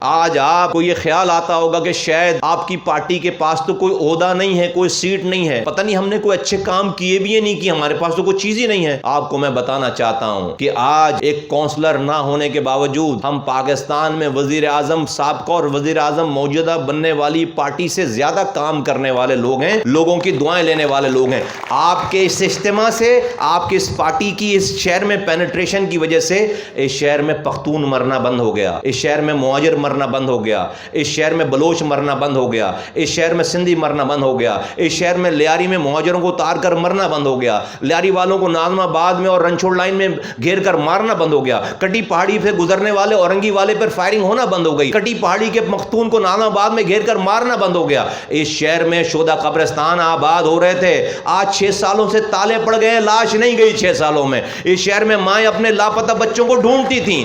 آج آپ کو یہ خیال آتا ہوگا کہ شاید آپ کی پارٹی کے پاس تو کوئی عہدہ نہیں ہے، کوئی سیٹ نہیں ہے، پتہ نہیں ہم نے کوئی اچھے کام کیے بھی یا نہیں کیے، ہمارے پاس تو کوئی چیز ہی نہیں ہے۔ آپ کو میں بتانا چاہتا ہوں کہ آج ایک کونسلر نہ ہونے کے باوجود ہم پاکستان میں وزیر اعظم سابقہ اور وزیر اعظم موجودہ بننے والی پارٹی سے زیادہ کام کرنے والے لوگ ہیں، لوگوں کی دعائیں لینے والے لوگ ہیں۔ آپ کے اس اجتماع سے، آپ کے اس پارٹی کی اس شہر میں پینیٹریشن کی وجہ سے اس شہر میں پختون مرنا بند ہو گیا، اس شہر میں مہاجر مرنا بند ہو گیا، اس شہر میں بلوچ مرنا بند ہو گیا، اس شہر میں سندھی مرنا بند ہو گیا، اس شہر میں لیاری میں مہاجروں کو تار کر مرنا بند ہو گیا، لیاری والوں کو نازم آباد میں اور رنچوڑ لائن میں گھیر کر مارنا بند ہو گیا، کٹی پہاڑی سے گزرنے والے اورنگی والے پر فائرنگ ہونا بند ہو گئی، کٹی پہاڑی کے مختون کو نازم آباد میں گھیر کر مارنا بند ہو گیا۔ اس شہر میں شہداء قبرستان آباد ہو رہے تھے، آج 6 سالوں سے تالے پڑ گئے، لاش نہیں گئی 6 سالوں میں۔ اس شہر میں مائیں اپنے لاپتہ بچوں کو ڈھونڈتی تھیں،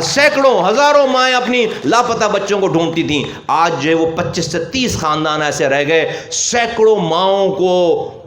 سینکڑوں ہزاروں مائیں اپنی لاپتہ بچوں کو ڈھونڈتی تھیں، آج جو وہ 25 سے 30 خاندان ایسے رہ گئے، سینکڑوں ماؤں کو،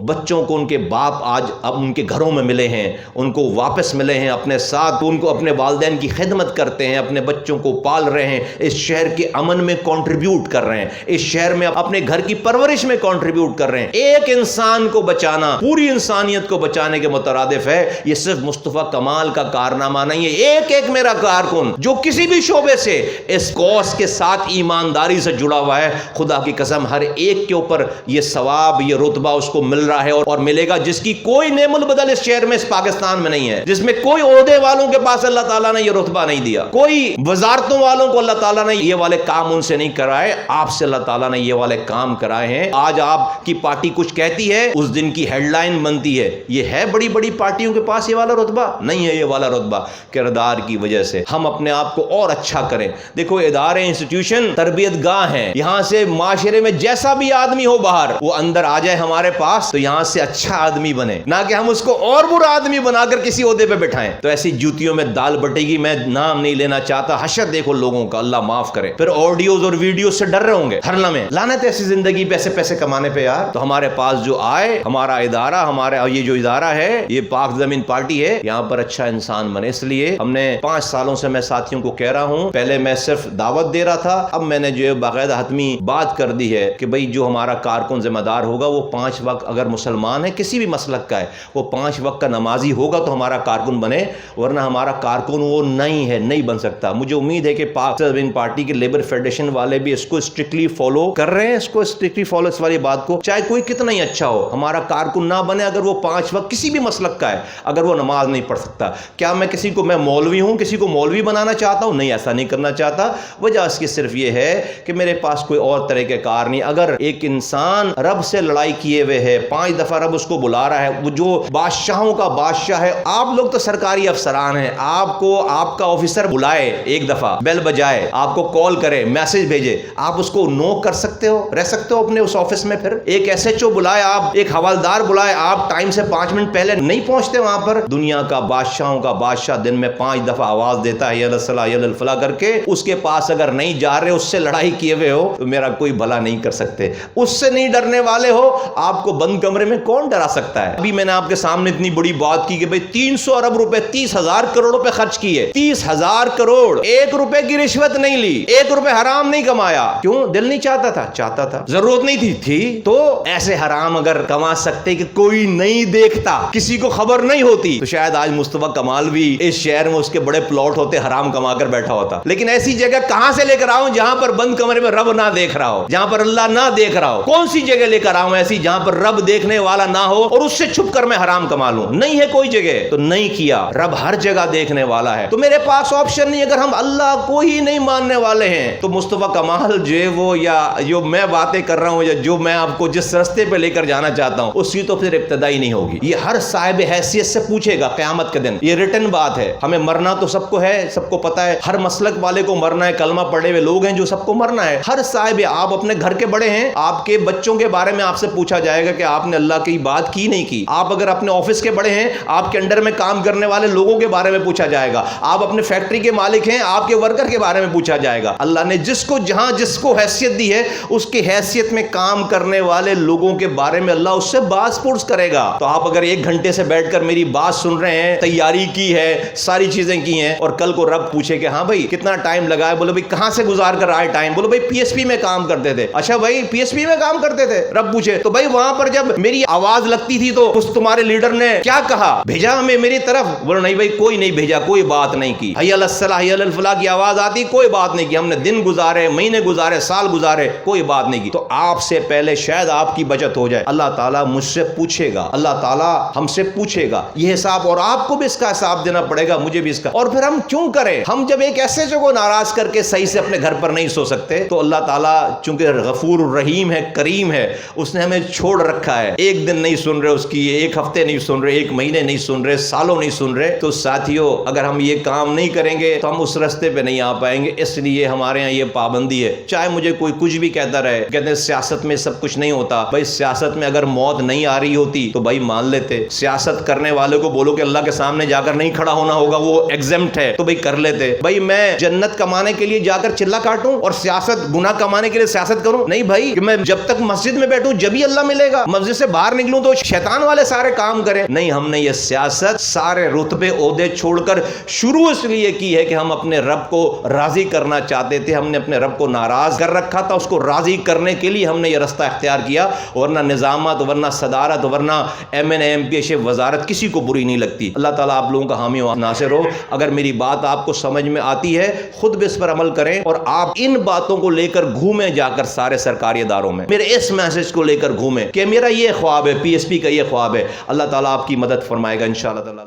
بچوں کو ان کے باپ آج اب ان کے گھروں میں ملے ہیں، ان کو واپس ملے ہیں اپنے ساتھ، ان کو اپنے والدین کی خدمت کرتے ہیں، اپنے بچوں کو پال رہے ہیں، اس شہر کے امن میں کنٹریبیوٹ کر رہے ہیں، اس شہر میں اپنے گھر کی پرورش میں کنٹریبیوٹ کر رہے ہیں۔ ایک انسان کو بچانا پوری انسانیت کو بچانے کے مترادف ہے۔ یہ صرف مصطفیٰ کمال کا کارنامہ نہیں ہے، ایک ایک میرا کارکن جو کسی بھی شعبے سے اس کوس کے ساتھ ایمانداری سے جڑا ہوا ہے، خدا کی قسم ہر ایک کے اوپر یہ ثواب، یہ رتبہ اس کو مل رہا ہے اور ملے گا، جس کی کوئی نعم البدل اس شہر میں، اس پاکستان میں نہیں ہے، جس میں کوئی عہدے والوں کے پاس اللہ تعالیٰ نے یہ رتبہ نہیں دیا، کوئی وزارتوں والوں کو اللہ تعالیٰ نے یہ والے کام ان سے نہیں کرائے، آپ سے اللہ تعالیٰ نے یہ والے کام کرائے ہیں۔ آج آپ کی پارٹی کچھ کہتی ہے، اس دن کی ہیڈ لائن بنتی ہے، یہ ہے بڑی بڑی پارٹیوں کے پاس یہ والا رتبہ نہیں ہے، یہ والا رتبہ کردار کی وجہ سے۔ ہم اپنے آپ کو اور اچھا کریں۔ دیکھو ادارے، انسٹیٹیوشن تربیت گاہ ہیں، یہاں سے معاشرے میں جیسا بھی آدمی ہو باہر، وہ اندر آ جائے ہمارے پاس تو یہاں سے اچھا آدمی بنے، نہ کہ ہم اس کو اور برا آدمی بنا کر کسی عہدے پہ بٹھائیں، تو ایسی جوتیوں میں دال بٹے گی۔ میں نام نہیں لینا چاہتا، حشر دیکھو لوگوں کا، اللہ معاف کرے، پھر آڈیوز اور ویڈیوز سے ڈر رہے ہوں گے، ہر لمحے لعنت ایسی زندگی پہ، پیسے کمانے پہ یار۔ تو ہمارے پاس جو آئے، ہمارا ادارہ، ہمارا یہ جو ادارہ ہے، یہ پاک زمین پارٹی ہے، یہاں پر اچھا انسان بنے۔ اس لیے ہم نے 5 سالوں سے میں ساتھیوں کو کہہ رہا ہوں، پہلے میں صرف دعوت دے رہا تھا، اب میں نے جو باقاعدہ حتمی بات کر دی ہے کہ بھئی جو ہمارا کارکن ذمہ دار ہوگا وہ 5 وقت اگر مسلمان ہے، کسی بھی مسلک کا ہے، وہ 5 وقت کا نمازی ہوگا تو ہمارا کارکن بنے، ورنہ ہمارا کارکن وہ نہیں ہے، نہیں بن سکتا۔ مجھے امید ہے کہ پاک زمین پارٹی کے لیبر فیڈریشن والے بھی اس کو اسٹرکٹلی فالو کر رہے ہیں، اس کو اسٹرکٹلی فالو، اس والی بات کو، چاہے کوئی کتنا ہی اچھا ہو، ہمارا کارکن نہ بنے اگر وہ 5 وقت کسی بھی مسلک کا ہے، اگر وہ نماز نہیں پڑھ سکتا۔ کیا میں کسی کو، میں مولوی ہوں، کسی کو مولوی بنانا چاہتا ہوں؟ نہیں، ایسا نہیں کرنا چاہتا۔ وجہ اس کی صرف یہ ہے کہ میرے پاس کوئی اور طرح کے کار نہیں۔ اگر ایک انسان رب سے لڑائی کیے ہوئے ہے، 5 دفعہ رب اس کو بلا رہا ہے، وہ جو بادشاہوں کا بادشاہ ہے، آپ لوگ تو سرکاری افسران ہیں، آپ کو آپ کا آفیسر بلائے، ایک دفعہ بیل بجائے، آپ کو کال کرے، میسج بھیجے، آپ اس کو نو کر سکتے ہو، رہ سکتے ہو اپنے اس آفس میں؟ پھر ایک ایس ایچ او بلائے، آپ ایک حوالدار بلائے، آپ ٹائم سے 5 منٹ پہلے نہیں پہنچتے وہاں پر؟ دنیا کا بادشاہوں کا بادشاہ دن میں 5 دفعہ آواز دیتا ہے، یا الصلاۃ یا الفلاح کر کے، اس کے پاس اگر نہیں جا رہے، اس سے لڑائی کیے ہوئے ہو تو میرا کوئی بھلا نہیں کر سکتے۔ اس سے نہیں ڈرنے والے ہو، آپ کو بند کمرے میں کون ڈرا سکتا ہے؟ ابھی میں نے آپ کے سامنے اتنی بڑی بات کی کہ بھئی 300 ارب روپے، 30,000 کروڑ روپے خرچ کیے، 30,000 کروڑ، 1 روپے کی رشوت نہیں لی، 1 روپے حرام نہیں کمایا۔ کیوں؟ دل نہیں چاہتا تھا؟ چاہتا تھا، ضرورت نہیں تھی تو ایسے حرام اگر کما سکتے کہ کوئی نہیں دیکھتا، کسی کو خبر نہیں ہوتی، تو شاید آج مصطفیٰ کمال بھی اس شہر میں اس کے بڑے پلاٹ ہوتے، حرام کما کر بیٹھا ہوتا۔ لیکن ایسی جگہ کہاں سے لے کر آؤں جہاں پر بند کمرے میں رب نہ دیکھ رہا ہو، جہاں پر اللہ نہ دیکھ رہا ہو؟ کون سی جگہ لے کر آؤں ایسی جہاں پر رب دیکھنے والا نہ ہو اور اس سے چھپ کر میں حرام کما لوں؟ نہیں ہے کوئی جگہ، تو نہیں کیا۔ رب ہر جگہ دیکھنے والا ہے، تو میرے پاس آپشن نہیں۔ اگر ہم اللہ کو ہی نہیں ماننے والے ہیں تو مصطفیٰ کمال جو ہے وہ، یا جو میں باتیں کر رہا ہوں، یا جو میں آپ کو جس راستے پہ لے کر جانا چاہتا ہوں، اس کی تو پھر ابتدا ہی نہیں ہوگی۔ یہ ہر صاحب حیثیت سے پوچھے گا قیامت کے دن، یہ ریٹن بات ہے۔ ہمیں مرنا تو سب کو ہے، سب کو پتا ہے، ہر مسلک والے کو مرنا ہے، کلمہ پڑھے ہوئے لوگ ہیں جو سب کو مرنا ہے، ہر صاحب۔ آپ اپنے گھر کے بڑے ہیں، آپ کے بچوں کے بارے میں آپ سے پوچھا جائے گا کہ آپ نے اللہ کی بات کی نہیں کی۔ آپ اگر اپنے آفس کے بڑے ہیں، آپ کے انڈر میں کام کرنے والے لوگوں کے بارے میں پوچھا جائے گا۔ آپ اپنے فیکٹری کے مالک ہیں، آپ کے ورکر کے بارے میں پوچھا جائے گا۔ اللہ نے جس کو جہاں جس کو حیثیت دی ہے، اس کی حیثیت میں کام کرنے والے لوگوں کے بارے میں اللہ اس سے باز پرس کرے گا۔ تو آپ اگر 1 گھنٹے سے بیٹھ کر میری بات سن رہے ہیں، تیاری کی ہے، ساری چیزیں کی ہیں، اور کل کو رب پوچھے کہ ہاں بھائی کتنا ٹائم لگا ہے، بولے بھائی کہاں سے گزار کر آئے ٹائم؟ بولو بھائی پی ایس پی میں کام کرتے تھے۔ اچھا بھائی پی ایس پی میں کام کرتے تھے؟ رب پوچھے تو بھائی وہاں پر جب میری آواز لگتی تھی تو اس تمہارے لیڈر نے کیا کہا؟ بھیجا ہمیں میری طرف؟ بولو نہیں بھائی کوئی نہیں بھیجا، کوئی بات نہیں کی۔ حی علی الصلاح حی علی الفلاح کی آواز آتی، کوئی بات نہیں کی۔ ہم نے دن گزارے، مہینے گزارے، سال گزارے، کوئی بات نہیں کی۔ تو آپ سے پہلے شاید آپ کی بچت ہو جائے۔ اللہ تعالیٰ مجھ سے پوچھے گا، اللہ تعالیٰ ہم سے پوچھے گا یہ حساب، اور آپ کو بھی اس کا حساب دینا پڑے گا، مجھے بھی اس کا۔ اور پھر ہم کیوں کریں؟ ہم جب ایک ایسے کو ناراض کر کے صحیح سے اپنے گھر پر نہیں سو سکتے تو اللہ تعالیٰ چونکہ غفور الرحیم ہے، کریم ہے، اس نے ہمیں چھوڑ رکھا ہے۔ ایک دن نہیں سن رہے اس کی، ایک ہفتے نہیں سن رہے، ایک مہینے نہیں سن رہے، سالوں نہیں سن رہے، تو ساتھیوں اگر ہم یہ کام نہیں کریں گے تو ہم اس رستے پہ نہیں آ پائیں گے۔ اس لیے ہمارے یہاں یہ پابندی ہے، چاہے مجھے کوئی کچھ بھی کہتا رہے، کہتے ہیں سیاست میں سب کچھ نہیں ہوتا۔ بھائی سیاست میں اگر موت نہیں آ رہی ہوتی تو بھائی مان لیتے۔ سیاست کرنے والے کو بولو کہ اللہ کے سامنے جا کر نہیں کھڑا ہونا ہوگا، وہ ایگزمپٹ ہے، تو بھائی کر لیتے۔ بھائی میں جنت کمانے کے لیے جا کر چلا کاٹوں اور سیاست گناہ کمانے کے لیے سیاست کروں؟ نہیں بھائی، کہ میں جب تک مسجد میں بیٹھوں جبھی اللہ ملے گا، مسجد سے باہر نکلوں تو شیطان والے سارے کام کریں؟ نہیں، ہم نے یہ سیاست سارے رتبے عہدے چھوڑ کر شروع اس لیے کی ہے کہ ہم اپنے رب کو راضی کرنا چاہتے تھے۔ ہم نے اپنے رب کو ناراض کر رکھا تھا، اس کو راضی کرنے کے لیے ہم نے یہ رستہ اختیار کیا، ورنہ نظامت، ورنہ صدارت، ورنہ ایم این اے، ایم پی، وزارت کسی کو بری نہیں لگتی۔ اللہ تعالیٰ آپ لوگوں کا حامی و ناصر ہو۔ اگر میری بات آپ کو سمجھ میں آتی ہے خود بھی اس پر عمل کریں، اور آپ ان باتوں کو لے کر گھومیں جا کر سارے سرکاری اداروں میں، میرے اس میسج کو لے کر گھومیں کہ میرا یہ خواب ہے، پی ایس پی کا یہ خواب ہے۔ اللہ تعالیٰ آپ کی مدد فرمائے گا انشاءاللہ تعالیٰ۔